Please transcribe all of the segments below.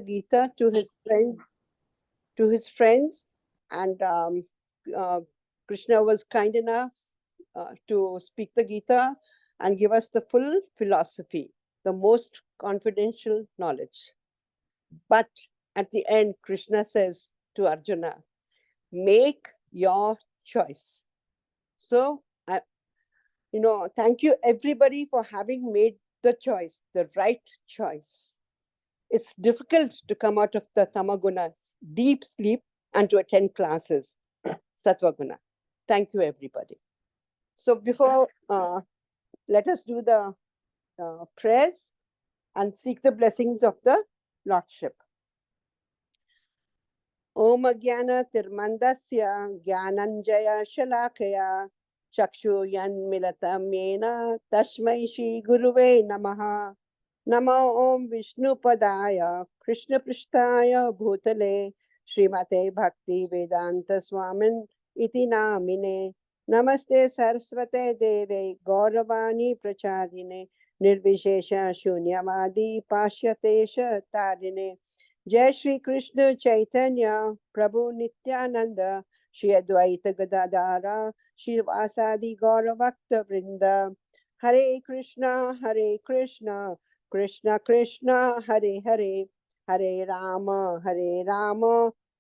Gita to his friends, and Krishna was kind enough to speak the Gita and give us the full philosophy, the most confidential knowledge. But at the end, Krishna says to Arjuna, make your choice. So, thank you everybody for having made the choice, the right choice. It's difficult to come out of the Tamaguna deep sleep and to attend classes, Satvaguna. Thank you, everybody. So before, let us do the prayers and seek the blessings of the Lordship. Om Jnana Tirmandasya Jnananjaya Shalakaya Chakshuyan Milatam Yena Tashmai Shri Guruve Namaha. Namo Om Vishnu Padaya Krishna Prishtaya Bhutale Srimate Bhaktivedanta Swamin Iti Namine. Namaste Saraswate Deve Gauravani Pracharine Nirvishesha Shunyamadi Pashyatesha Tarine. Jai Shri Krishna Chaitanya Prabhu Nityananda Shri Advaita Gadadara Shri Vasadi Gauravakta Vrinda. Hare Krishna Krishna Krishna Hare Hare Hare Rama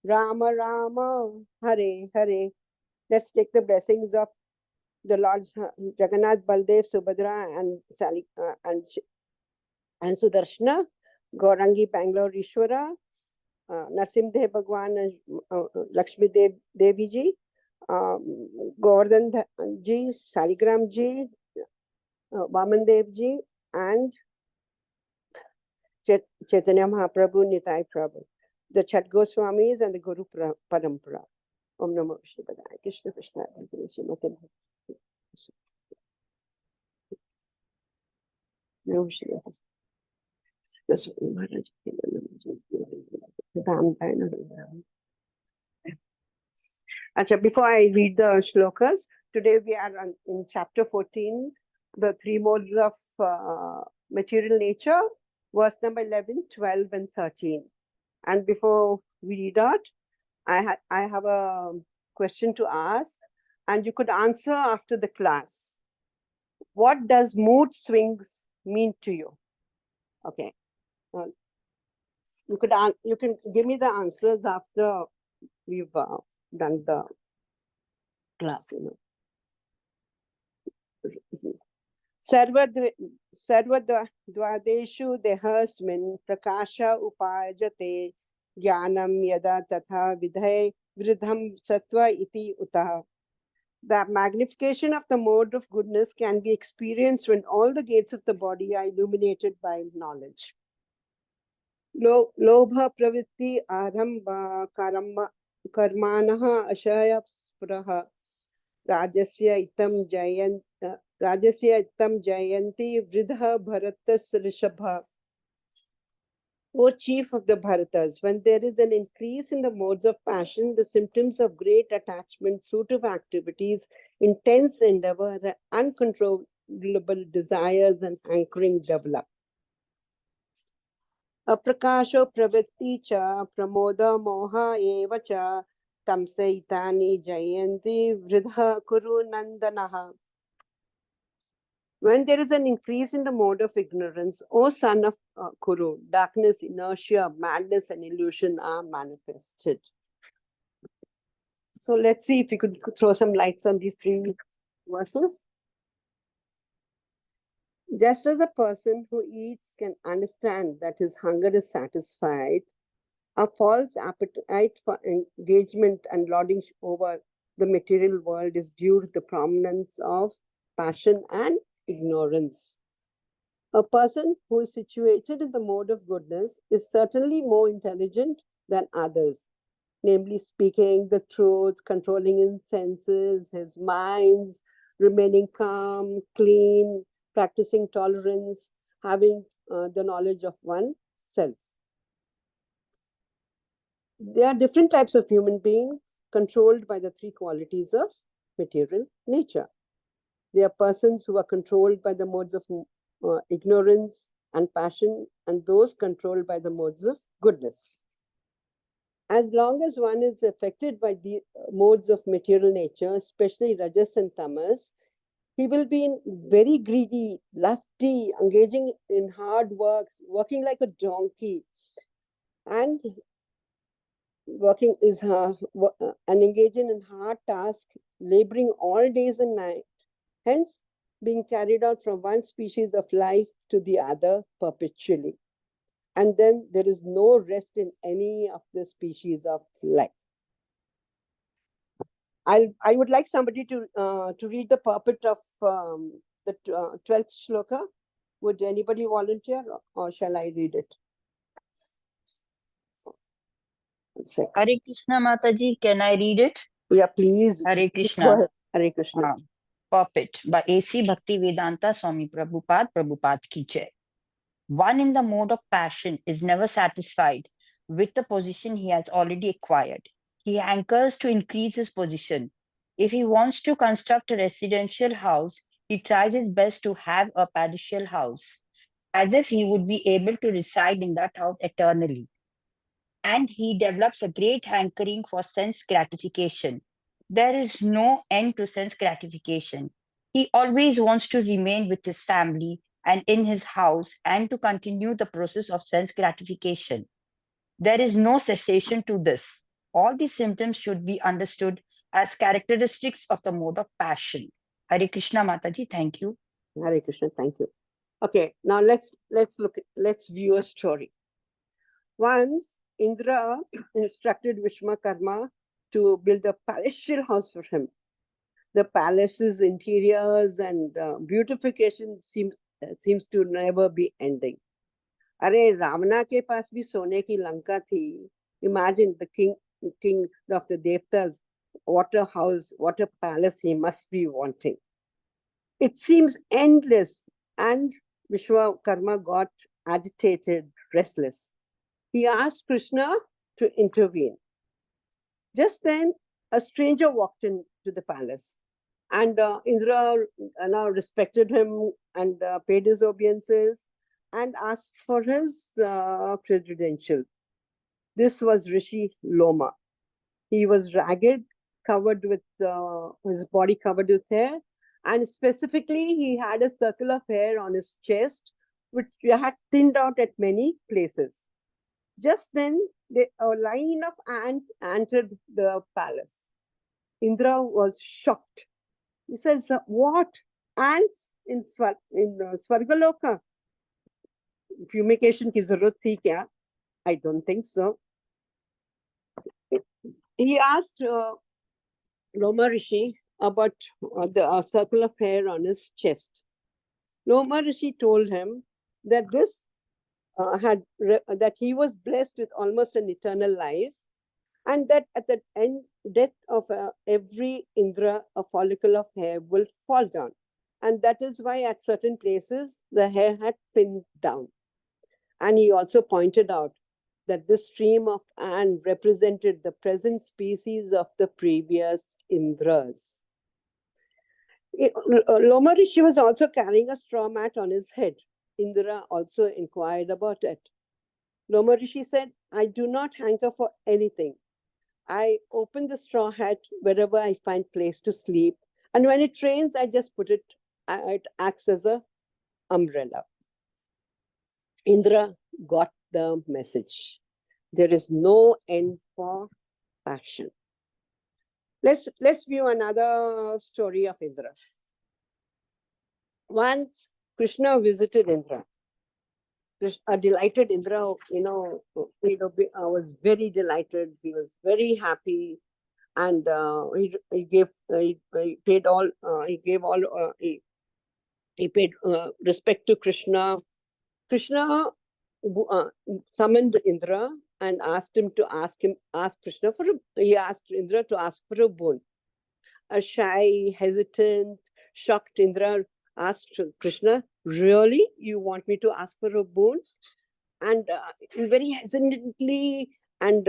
Rama Rama Hare Hare. Let's take the blessings of the Lords Jagannath, Baldev, Subhadra, and Sudarshana, Gaurangi, Bangalore, Ishwara, Narsimdev Bhagwan, Lakshmi Devi Ji, Govardhan Ji, Saligram Ji, Vaman Dev Ji, and Chaitanya Mahaprabhu, Nitai Prabhu, the Chat Goswamis and the Guru Parampara. Om Namo Vishnu Padaya Krishna Krishna before I read the shlokas, today we are in chapter 14, the three modes of material nature, verse number 11, 12, and 13. And before we read out, I have a question to ask, and you could answer after the class. What does mood swings mean to you? Okay. You can give me the answers after we've done the class. Sarvadvadeshu dehasmin prakasha upajate jnanam yada tatha vidhay vridham sattva iti utah. The magnification of the mode of goodness can be experienced when all the gates of the body are illuminated by knowledge. Lobha pravitti arambha karmanaha ashaya spuraha rajasya itam jayanti vridha bharatas rishabha. O chief of the Bharatas, when there is an increase in the modes of passion, the symptoms of great attachment, fruitive activities, intense endeavor, uncontrollable desires, and hankering develop. Aprakasho pravritti cha pramoda moha eva cha tamsaitani jayanti vridha kuru nandanaha. When there is an increase in the mode of ignorance, O son of Kuru, darkness, inertia, madness, and illusion are manifested. So let's see if we could throw some lights on these three verses. Just as a person who eats can understand that his hunger is satisfied, a false appetite for engagement and lording over the material world is due to the prominence of passion and ignorance. A person who is situated in the mode of goodness is certainly more intelligent than others, namely speaking the truth, controlling his senses, his minds, remaining calm, clean, practicing tolerance, having the knowledge of oneself. There are different types of human beings controlled by the three qualities of material nature. There are persons who are controlled by the modes of ignorance and passion, and those controlled by the modes of goodness. As long as one is affected by the modes of material nature, especially rajas and tamas, he will be very greedy, lusty, engaging in hard work, working like a donkey, and and engaging in hard tasks, laboring all days and night, hence being carried out from one species of life to the other perpetually. And then there is no rest in any of the species of life. I would like somebody to read the purport of the 12th shloka. Would anybody volunteer, or shall I read it? Hare Krishna, Mataji, can I read it? Yeah, please. Hare Krishna. Hare Krishna. Purport by A.C. Bhaktivedanta Swami Prabhupada, Prabhupada ki jai. One in the mode of passion is never satisfied with the position he has already acquired. He hankers to increase his position. If he wants to construct a residential house, he tries his best to have a palatial house, as if he would be able to reside in that house eternally. And he develops a great hankering for sense gratification. There is no end to sense gratification. He always wants to remain with his family and in his house and to continue the process of sense gratification. There is no cessation to this. All these symptoms should be understood as characteristics of the mode of passion. Hare Krishna, Mataji, thank you. Hare Krishna, thank you. Okay, now let's view a story. Once Indra instructed Vishwakarma to build a palatial house for him. The palace's interiors and beautification seems to never be ending. अरे रावणा के पास भी सोने की लंका थी. Imagine the king of the Devtas, what a house, what a palace he must be wanting. It seems endless, and Vishwakarma got agitated, restless. He asked Krishna to intervene. Just then, a stranger walked into the palace, and Indra now respected him and paid his obeisances and asked for his credential. This was Rishi Loma. He was ragged, covered with his body covered with hair, and specifically he had a circle of hair on his chest, which had thinned out at many places. Just then, a line of ants entered the palace. Indra was shocked. He said, "What? Ants in Swargaloka? Fumigation ki zarurat thi kya?" I don't think so. He asked Loma Rishi about the circle of hair on his chest. Loma Rishi told him that that he was blessed with almost an eternal life, and that at the death of every Indra, a follicle of hair will fall down. And that is why at certain places the hair had thinned down. And he also pointed out that this stream of ant represented the present species of the previous Indras. Loma Rishi was also carrying a straw mat on his head. Indra also inquired about it. Loma Rishi said, "I do not hanker for anything. I open the straw hat wherever I find place to sleep. And when it rains, I just put it acts as an umbrella." Indra got the message. There is no end for passion. Let's view another story of Indra. Once Krishna visited Indra. A delighted Indra, was very delighted. He was very happy, and he paid respect to Krishna. Krishna summoned Indra and asked him to ask Krishna for he asked Indra to ask for a boon. A shy, hesitant, shocked Indra asked Krishna, "Really, you want me to ask for a boon?" And very hesitantly and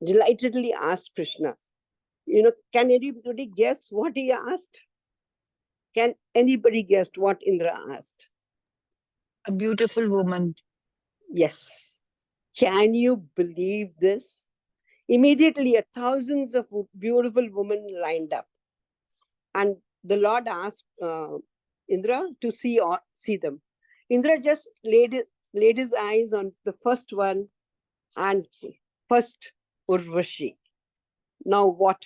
delightedly asked Krishna. Can anybody guess what he asked? Can anybody guess what Indra asked? A beautiful woman. Yes. Can you believe this? Immediately, thousands of beautiful women lined up. And the Lord asked Indra to see them. Indra just laid his eyes on the first one and first Urvashi. Now what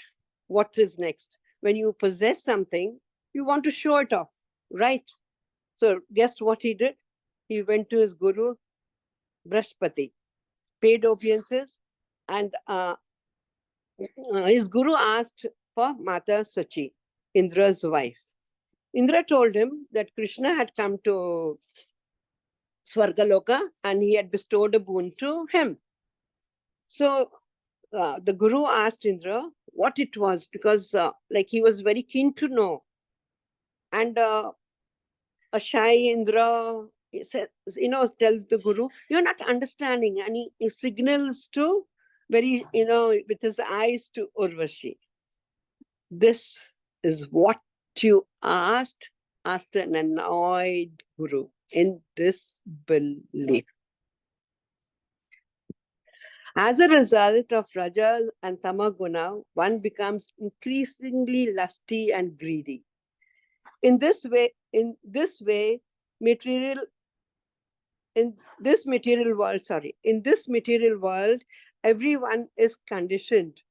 is next? When you possess something, you want to show it off, right? So guess what he did? He went to his guru, Brahspati, paid obeisances, and his guru asked for Mata Sachi, Indra's wife. Indra told him that Krishna had come to Swargaloka and he had bestowed a boon to him. So the guru asked Indra what it was, because like he was very keen to know. And a shy Indra says, tells the guru, "You're not understanding." And he signals to very, with his eyes to Urvashi. This is what you asked an annoyed guru in disbelief. As a result of Raja and Tamaguna, one becomes increasingly lusty and greedy. In this material world, everyone is conditioned.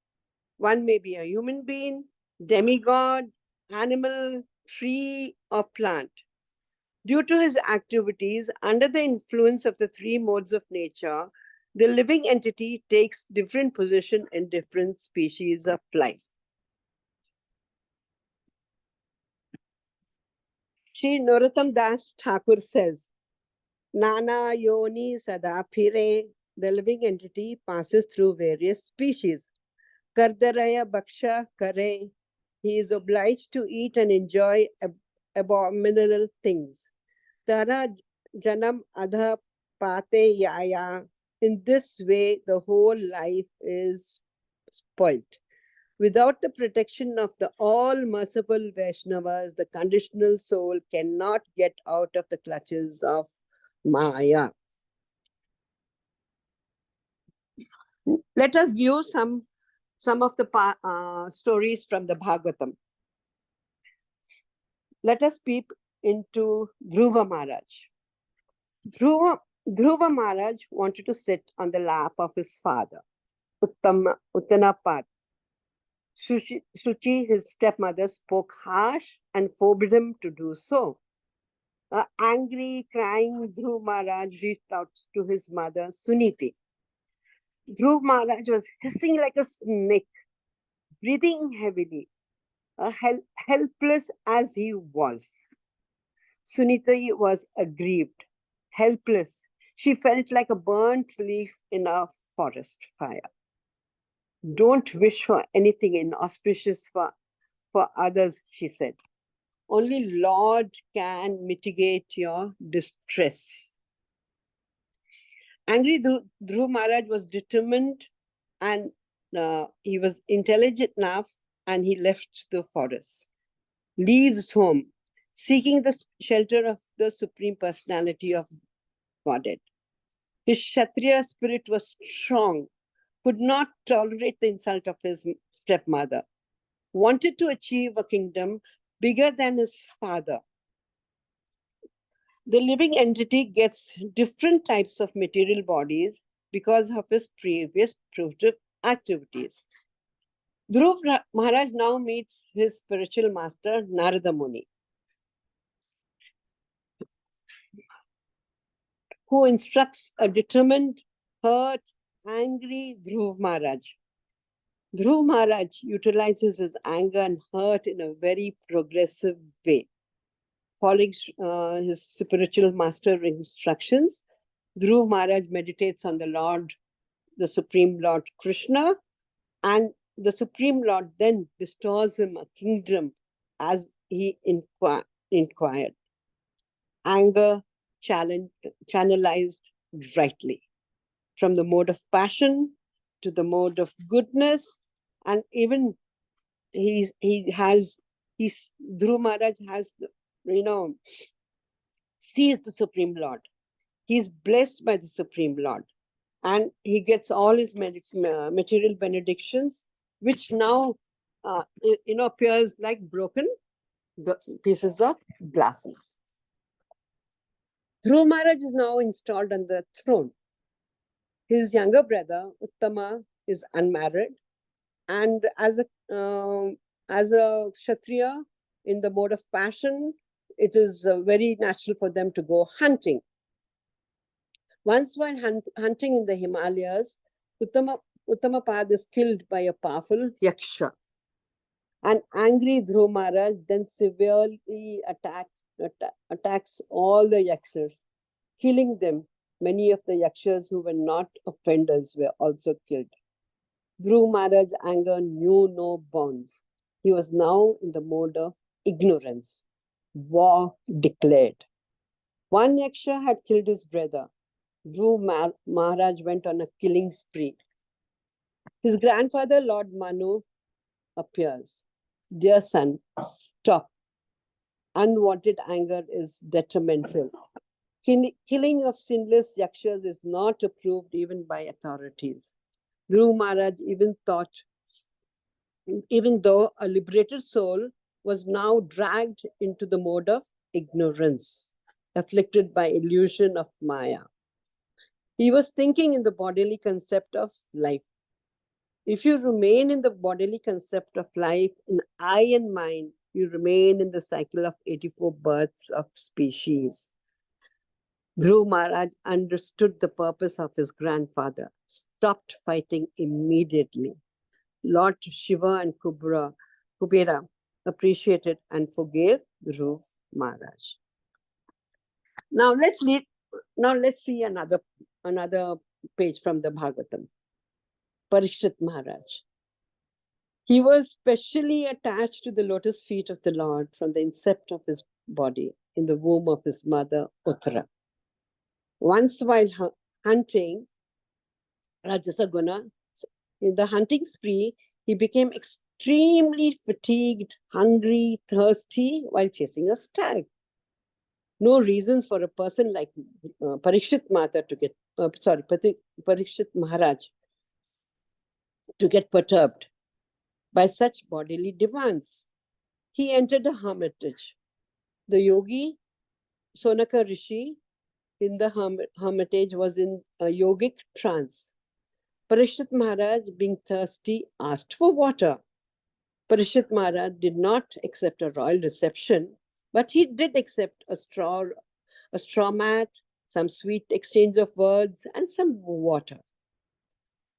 One may be a human being, demigod, animal, tree, or plant. Due to his activities, under the influence of the three modes of nature, the living entity takes different position in different species of life. Shri Narottam Das Thakur says, Nana Yoni Sadapire, the living entity passes through various species. Kardaraya Bhaksha Kare, he is obliged to eat and enjoy abominable things. Tara Janam Adha Pate Yaya, in this way, the whole life is spoilt. Without the protection of the all-merciful Vaishnavas, the conditional soul cannot get out of the clutches of Maya. Let us view some of the stories from the Bhagavatam. Let us peep into Dhruva Maharaj. Dhruva Maharaj wanted to sit on the lap of his father, Uttanapad. Shuchi, his stepmother, spoke harsh and forbid him to do so. Angry, crying, Dhruva Maharaj reached out to his mother, Suniti. Dhruva Maharaj was hissing like a snake, breathing heavily, helpless as he was. Sunita was aggrieved, helpless. She felt like a burnt leaf in a forest fire. Don't wish for anything inauspicious for others, she said. Only Lord can mitigate your distress. Angry Dhruva Maharaj was determined, and he was intelligent enough, and he left the forest, leaves home, seeking the shelter of the Supreme Personality of Godhead. His Kshatriya spirit was strong, could not tolerate the insult of his stepmother, wanted to achieve a kingdom bigger than his father. The living entity gets different types of material bodies because of his previous productive activities. Dhruva Maharaj now meets his spiritual master, Narada Muni, who instructs a determined, hurt, angry Dhruva Maharaj. Dhruva Maharaj utilizes his anger and hurt in a very progressive way. Following his spiritual master instructions, Dhruva Maharaj meditates on the Lord, the Supreme Lord Krishna, and the Supreme Lord then bestows him a kingdom as he inquired. Anger channelized rightly, from the mode of passion to the mode of goodness, and even Dhruva Maharaj has, sees the Supreme Lord. He is blessed by the Supreme Lord. and he gets all his material benedictions, which now appears like broken pieces of glasses. Dhruva Maharaj is now installed on the throne. His younger brother Uttama is unmarried, and as a Kshatriya in the mode of passion, it is very natural for them to go hunting. Once while hunting in the Himalayas, Uttamapada is killed by a powerful Yaksha. An angry Dhruva Maharaj then severely attacks all the Yakshas, killing them. Many of the Yakshas who were not offenders were also killed. Dhruva Maharaj's anger knew no bounds. He was now in the mode of ignorance. War declared. One Yaksha had killed his brother. Dhruva Maharaj went on a killing spree. His grandfather, Lord Manu, appears. Dear son, stop. Unwanted anger is detrimental. Killing of sinless Yakshas is not approved even by authorities. Dhruva Maharaj even though a liberated soul, was now dragged into the mode of ignorance, afflicted by illusion of Maya. He was thinking in the bodily concept of life. If you remain in the bodily concept of life, in I and mind, you remain in the cycle of 84 births of species. Dhruva Maharaj understood the purpose of his grandfather, stopped fighting immediately. Lord Shiva and Kubera appreciated and forgave Dhruva Maharaj. Now let's see another page from the Bhagavatam. Parikshit Maharaj. He was specially attached to the lotus feet of the Lord from the incept of his body in the womb of his mother Uttara. Once while hunting Rajasa Guna, in the hunting spree, he became extremely fatigued, hungry, thirsty while chasing a stag. No reasons for a person like Parikshit Maharaj to get perturbed by such bodily demands. He entered a hermitage. The yogi Sonaka Rishi in the hermitage was in a yogic trance. Parikshit Maharaj, being thirsty, asked for water. Parikshit Maharaj did not accept a royal reception, but he did accept a straw mat, some sweet exchange of words, and some water.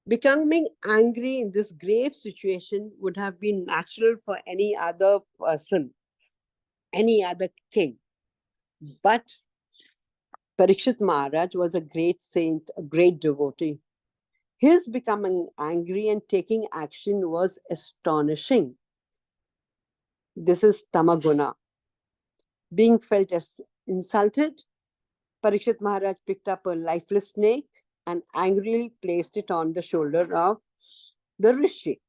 Becoming angry in this grave situation would have been natural for any other person, any other king. But Parikshit Maharaj was a great saint, a great devotee. His becoming angry and taking action was astonishing. This is Tamaguna. Being felt as insulted, Parikshit Maharaj picked up a lifeless snake and angrily placed it on the shoulder of the Rishi.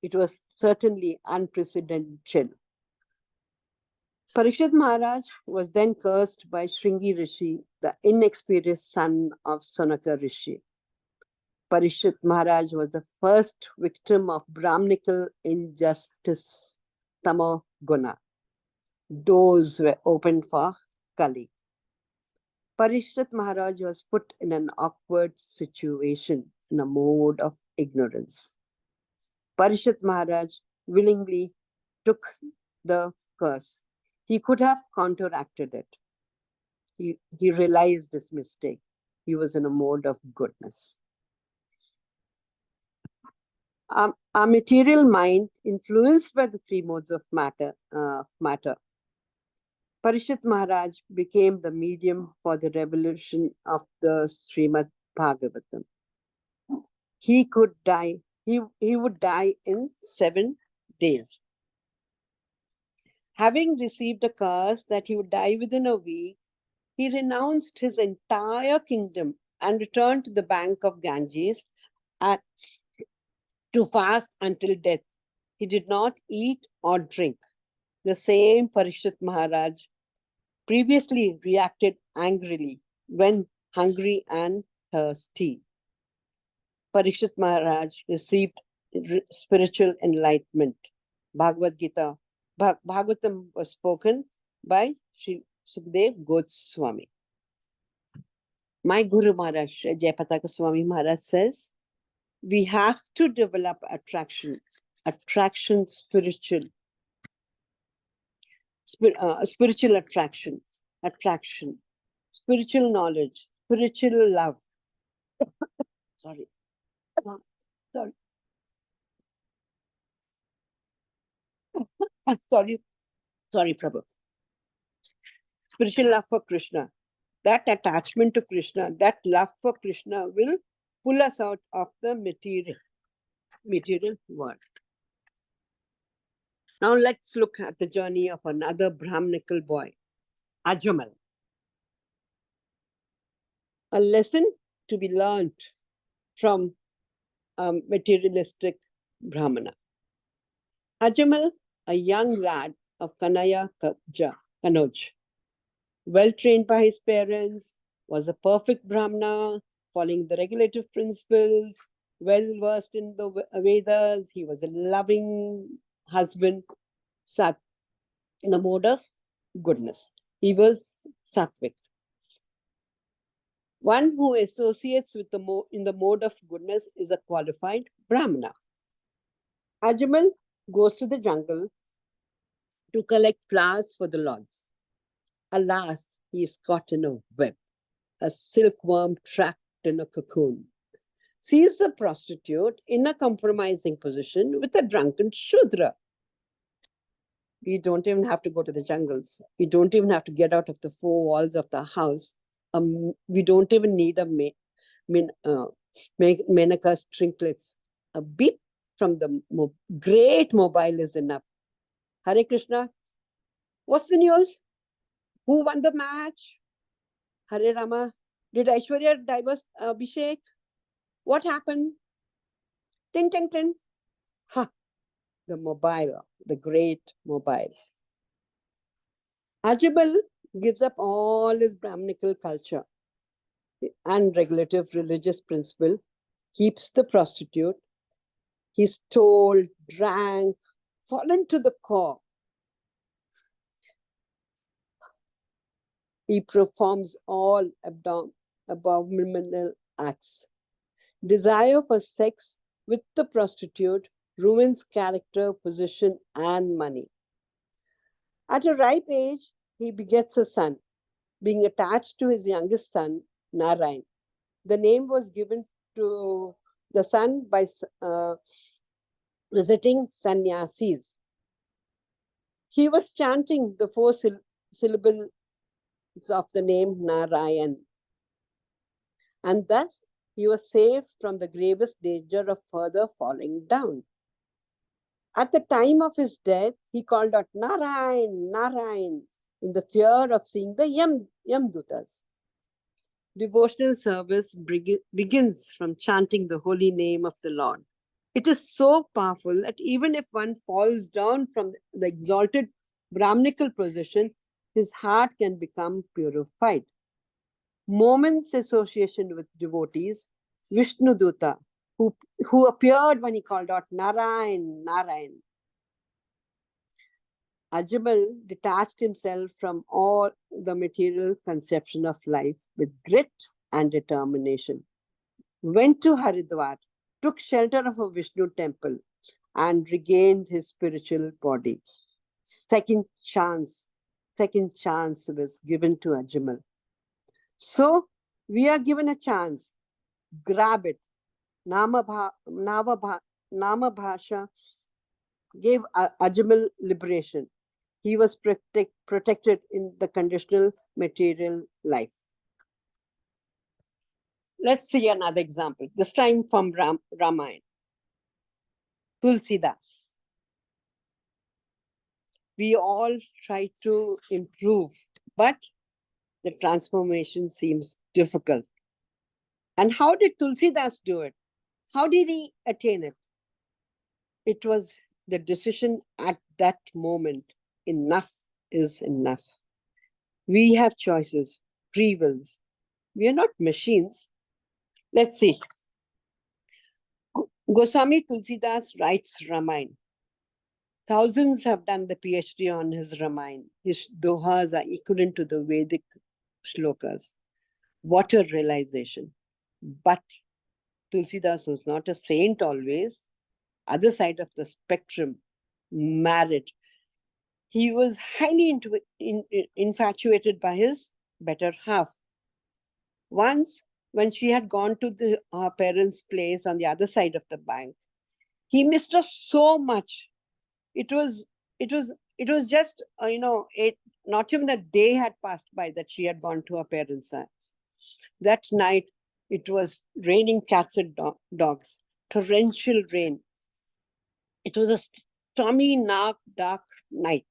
It was certainly unprecedented. Parikshit Maharaj was then cursed by Shringi Rishi, the inexperienced son of Sonaka Rishi. Parikshit Maharaj was the first victim of Brahmanical injustice, Tamaguna. Doors were opened for Kali. Parikshit Maharaj was put in an awkward situation, in a mode of ignorance. Parikshit Maharaj willingly took the curse. He could have counteracted it. He realized his mistake. He was in a mode of goodness. Our material mind, influenced by the three modes of matter, Parikshit Maharaj became the medium for the revolution of the Srimad Bhagavatam. He would die in 7 days. Having received a curse that he would die within a week, he renounced his entire kingdom and returned to the bank of Ganges to fast until death. He did not eat or drink. The same Parikshit Maharaj previously reacted angrily when hungry and thirsty. Parikshit Maharaj received spiritual enlightenment. Bhagavad Gita, Bhagavatam was spoken by Sri Sukhdev Goswami. My Guru Maharaj, Jayapataka Swami Maharaj says, we have to develop attraction, spiritual, spiritual attraction, spiritual knowledge, spiritual love. Sorry. Sorry. Sorry, Prabhu. Spiritual love for Krishna. That attachment to Krishna, that love for Krishna will pull us out of the material world. Now let's look at the journey of another Brahmanical boy, Ajamal. A lesson to be learned from a materialistic Brahmana. Ajamal, a young lad of Kanaya Kanoj, well trained by his parents, was a perfect Brahmana, following the regulative principles, well versed in the Vedas. He was a loving husband, in the mode of goodness. He was sattvic. One who associates with in the mode of goodness is a qualified Brahmana. Ajamal goes to the jungle to collect flowers for the lords. Alas, he is caught in a web, a silkworm trapped in a cocoon. Sees a prostitute in a compromising position with a drunken Shudra. We don't even have to go to the jungles. We don't even have to get out of the four walls of the house. We don't even need a Menaka's trinklets. A beep from the great mobile is enough. Hare Krishna, what's the news? Who won the match? Hare Rama, did Aishwarya divorce Abhishek? What happened? Tin, tin, tin. Ha! The mobile, the great mobile. Ajamal gives up all his Brahmanical culture and regulative religious principle, keeps the prostitute. He's stole, drank, fallen to the core. He performs all abominable acts. Desire for sex with the prostitute ruins character, position, and money. At a ripe age, he begets a son, being attached to his youngest son, Narayan. The name was given to the son by visiting sannyasis. He was chanting the four syllables of the name Narayan. And thus, he was saved from the gravest danger of further falling down. At the time of his death, he called out Narayan, Narayan, in the fear of seeing the Yamdutas. Devotional service begins from chanting the holy name of the Lord. It is so powerful that even if one falls down from the exalted Brahmanical position, his heart can become purified. Moments association with devotees, Vishnu Duta, who appeared when he called out Narayan, Narayan. Ajamal detached himself from all the material conception of life with grit and determination. Went to Haridwar, took shelter of a Vishnu temple, and regained his spiritual body. Second chance was given to Ajamal. So we are given a chance. Grab it. Nama Bhasha gave Ajamal liberation. He was protected in the conditional material life. Let's see another example, this time from Ramayana. Tulsidas. We all try to improve, but the transformation seems difficult. And how did Tulsidas do it? How did he attain it? It was the decision at that moment. Enough is enough. We have choices, free wills. We are not machines. Let's see. Goswami Tulsidas writes Ramayana. Thousands have done the PhD on his Ramayana. His dohas are equivalent to the Vedic shlokas. What a realization. But Tulsidas was not a saint always. Other side of the spectrum, married. He was highly infatuated by his better half. Once, when she had gone to her parents' place on the other side of the bank, he missed her so much. It was just, not even a day had passed by that she had gone to her parents' house. That night, it was raining cats and dogs, torrential rain. It was a stormy, dark night.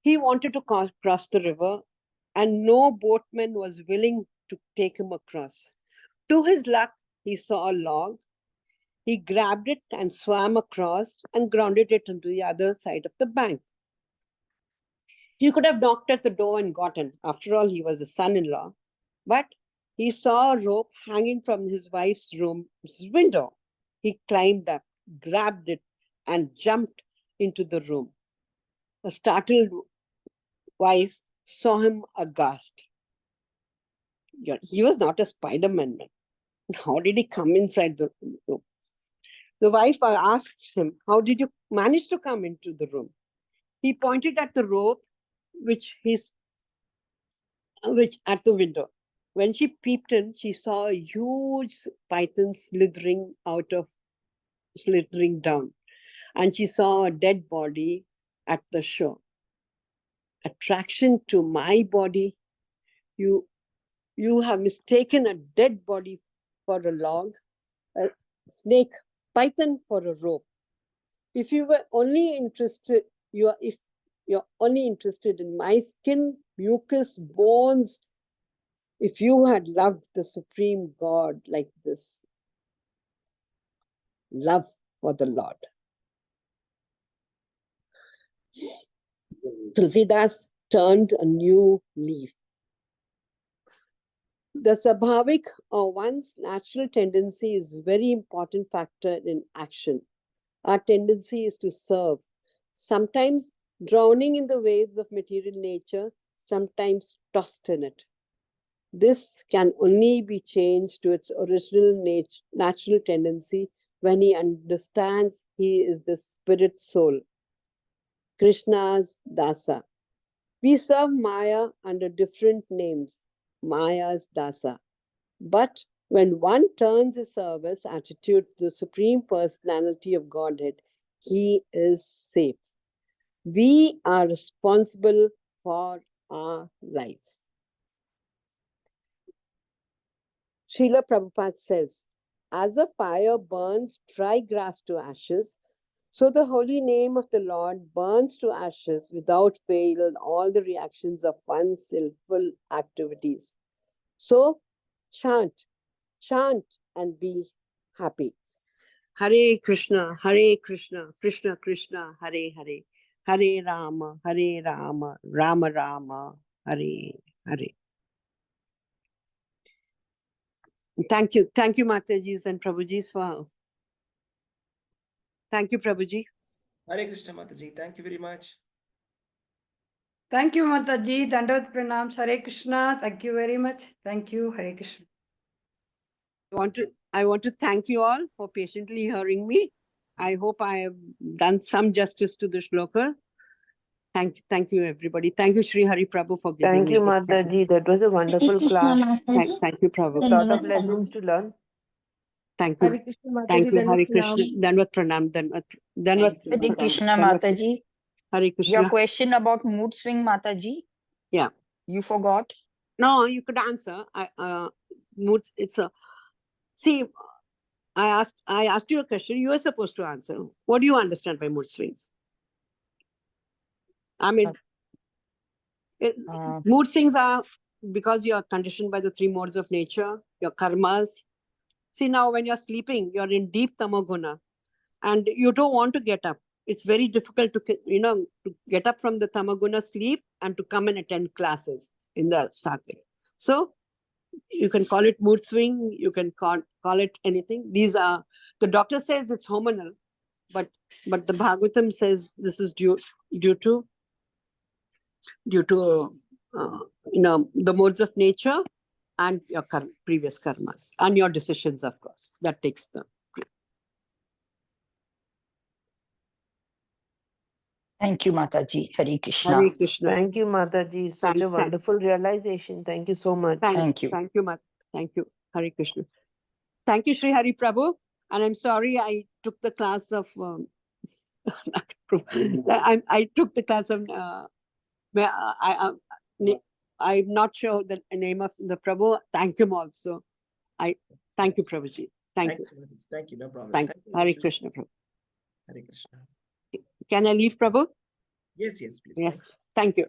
He wanted to cross the river, and no boatman was willing to take him across. To his luck, he saw a log. He grabbed it and swam across and grounded it onto the other side of the bank. He could have knocked at the door and gotten. After all, he was the son-in-law. But he saw a rope hanging from his wife's room's window. He climbed up, grabbed it, and jumped into the room. A startled wife saw him aghast. He was not a Spider-Man. How did he come inside the room? The wife asked him, how did you manage to come into the room? He pointed at the rope, which at the window. When she peeped in, she saw a huge python slithering down. And she saw a dead body at the shore. Attraction to my body. You have mistaken a dead body for a log, a snake, python for a rope. If you were only interested, if you're only interested in my skin, mucus, bones, if you had loved the Supreme God like this, love for the Lord. Tulsidas turned a new leaf. The sabhavik or one's natural tendency is a very important factor in action. Our tendency is to serve, sometimes drowning in the waves of material nature, sometimes tossed in it. This can only be changed to its original natural tendency when he understands he is the spirit soul, Krishna's dasa. We serve Maya under different names, Maya's dasa. But when one turns his service attitude to the Supreme Personality of Godhead, he is safe. We are responsible for our lives. Srila Prabhupada says, as a fire burns dry grass to ashes, so the holy name of the Lord burns to ashes without fail in all the reactions of one's sinful activities. So chant and be happy. Hare Krishna, Krishna Krishna, Hare Hare, Hare Rama, Rama Rama, Hare Hare. Thank you, Mataji's and Prabhuji's for. Thank you, Prabhuji. Hare Krishna, Mataji. Thank you very much. Thank you, Mataji. Dandavat pranams. Hare Krishna. Thank you very much. Thank you. Hare Krishna. I want to thank you all for patiently hearing me. I hope I have done some justice to the shloka. Thank you, everybody. Thank you, Sri Hari Prabhu, for giving me. Thank you, Mataji. That was a wonderful class. Thank you, Prabhu. A lot of lessons to learn. Thank you. Thank you, Hare Krishna. Dandavat pranam. Dandavat Hare Krishna, Mataji. Hare Krishna. Your question about mood swing, Mataji? Yeah. You forgot? No, you could answer. See, I asked you a question. You are supposed to answer. What do you understand by mood swings? I mean, mood swings are because you are conditioned by the three modes of nature, your karmas. See, now when you're sleeping, you're in deep tamaguna and you don't want to get up. It's very difficult to get up from the tamaguna sleep and to come and attend classes in the Saturday. So you can call it mood swing, you can call it anything. These are, the doctor says it's hormonal, but the Bhagavatam says this is due to the modes of nature and your previous karmas and your decisions, of course. That takes the. Thank you, Mataji. Hare Krishna. Hare Krishna. Thank you, Mataji. Such a Thank- wonderful realization. Thank you so much. Thank you. Thank you, Mat. Thank you. Hare Krishna. Thank you, Sri Hari Prabhu. And I'm sorry I took the class of. I took the class of. I'm not sure the name of the Prabhu. Thank him also. Thank you, Prabhuji. Thank you. Mataji. Thank you. No problem. Thank you. Hare Mataji. Krishna, Prabhu. Hare Krishna. Can I leave, Prabhu? Yes, please. Yes. Thank you.